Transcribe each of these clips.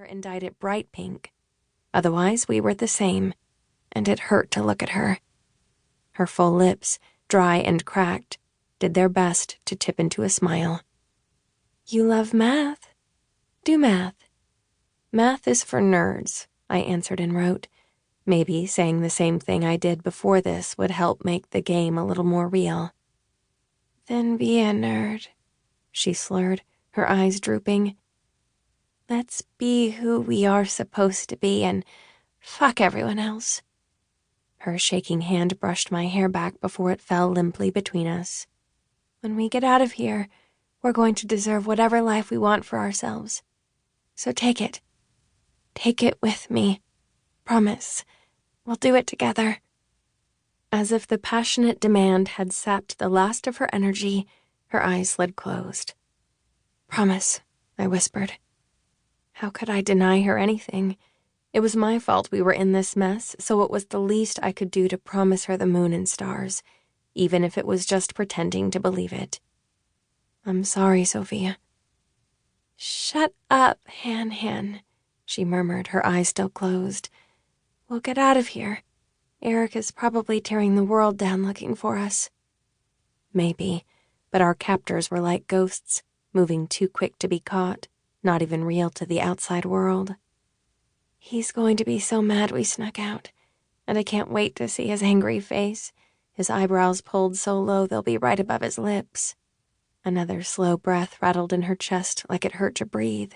and dyed it bright pink. Otherwise, we were the same, and it hurt to look at her. Her full lips, dry and cracked, did their best to tip into a smile. "You love math? Do math." "Math is for nerds," I answered and wrote. Maybe saying the same thing I did before this would help make the game a little more real. "Then be a nerd," she slurred, her eyes drooping. "Let's be who we are supposed to be and fuck everyone else." Her shaking hand brushed my hair back before it fell limply between us. "When we get out of here, we're going to deserve whatever life we want for ourselves. So take it. Take it with me. Promise. We'll do it together." As if the passionate demand had sapped the last of her energy, her eyes slid closed. "Promise," I whispered. How could I deny her anything? It was my fault we were in this mess, so it was the least I could do to promise her the moon and stars, even if it was just pretending to believe it. "I'm sorry, Sophia." "Shut up, Han," she murmured, her eyes still closed. "We'll get out of here. Eric is probably tearing the world down looking for us." Maybe, but our captors were like ghosts, moving too quick to be caught, not even real to the outside world. "He's going to be so mad we snuck out, and I can't wait to see his angry face, his eyebrows pulled so low they'll be right above his lips." Another slow breath rattled in her chest like it hurt to breathe.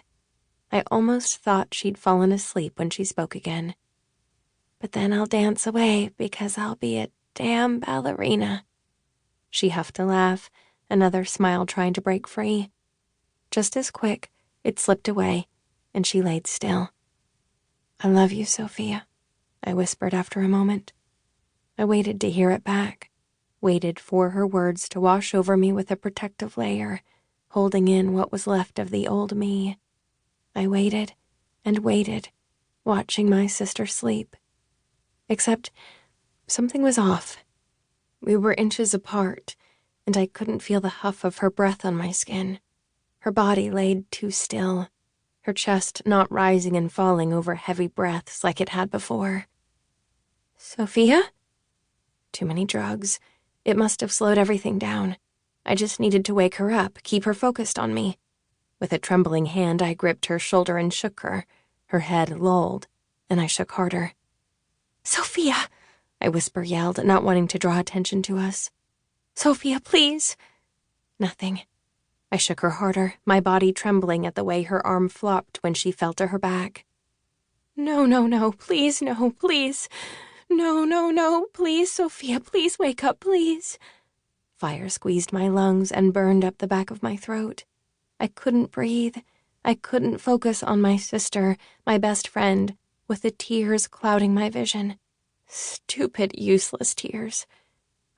I almost thought she'd fallen asleep when she spoke again. "But then I'll dance away because I'll be a damn ballerina." She huffed a laugh, another smile trying to break free. Just as quick, it slipped away, and she laid still. "I love you, Sophia," I whispered after a moment. I waited to hear it back, waited for her words to wash over me with a protective layer, holding in what was left of the old me. I waited and waited, watching my sister sleep. Except something was off. We were inches apart, and I couldn't feel the huff of her breath on my skin. Her body laid too still, her chest not rising and falling over heavy breaths like it had before. "Sophia?" Too many drugs. It must have slowed everything down. I just needed to wake her up, keep her focused on me. With a trembling hand, I gripped her shoulder and shook her. Her head lolled, and I shook harder. "Sophia!" I whisper-yelled, not wanting to draw attention to us. "Sophia, please!" Nothing. I shook her harder, my body trembling at the way her arm flopped when she fell to her back. No, please, no, please. No, please, Sophia, please wake up, please." Fire squeezed my lungs and burned up the back of my throat. I couldn't breathe. I couldn't focus on my sister, my best friend, with the tears clouding my vision. Stupid, useless tears.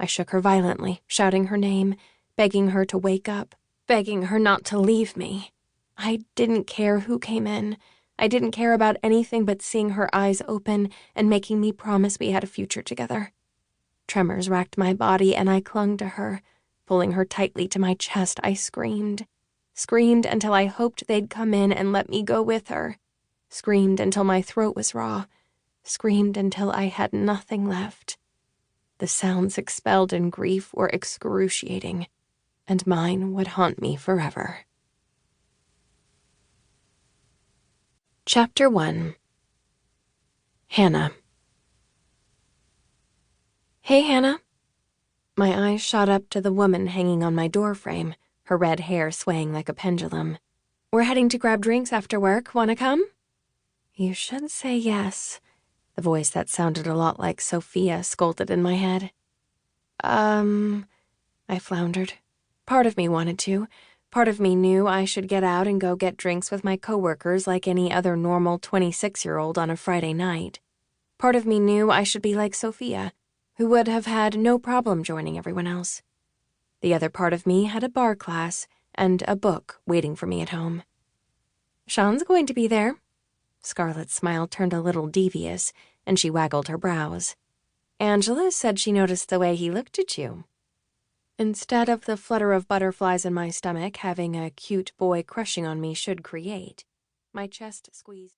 I shook her violently, shouting her name, begging her to wake up, begging her not to leave me. I didn't care who came in. I didn't care about anything but seeing her eyes open and making me promise we had a future together. Tremors racked my body, and I clung to her. Pulling her tightly to my chest, I screamed. Screamed until I hoped they'd come in and let me go with her. Screamed until my throat was raw. Screamed until I had nothing left. The sounds expelled in grief were excruciating, and mine would haunt me forever. Chapter 1. Hannah. "Hey, Hannah." My eyes shot up to the woman hanging on my doorframe, her red hair swaying like a pendulum. "We're heading to grab drinks after work. Wanna come?" "You should say yes." The voice that sounded a lot like Sophia scolded in my head. I floundered. Part of me wanted to. Part of me knew I should get out and go get drinks with my coworkers like any other normal 26-year-old on a Friday night. Part of me knew I should be like Sophia, who would have had no problem joining everyone else. The other part of me had a bar class and a book waiting for me at home. "Sean's going to be there." Scarlett's smile turned a little devious, and she waggled her brows. "Angela said she noticed the way he looked at you." Instead of the flutter of butterflies in my stomach having a cute boy crushing on me should create, my chest squeezed.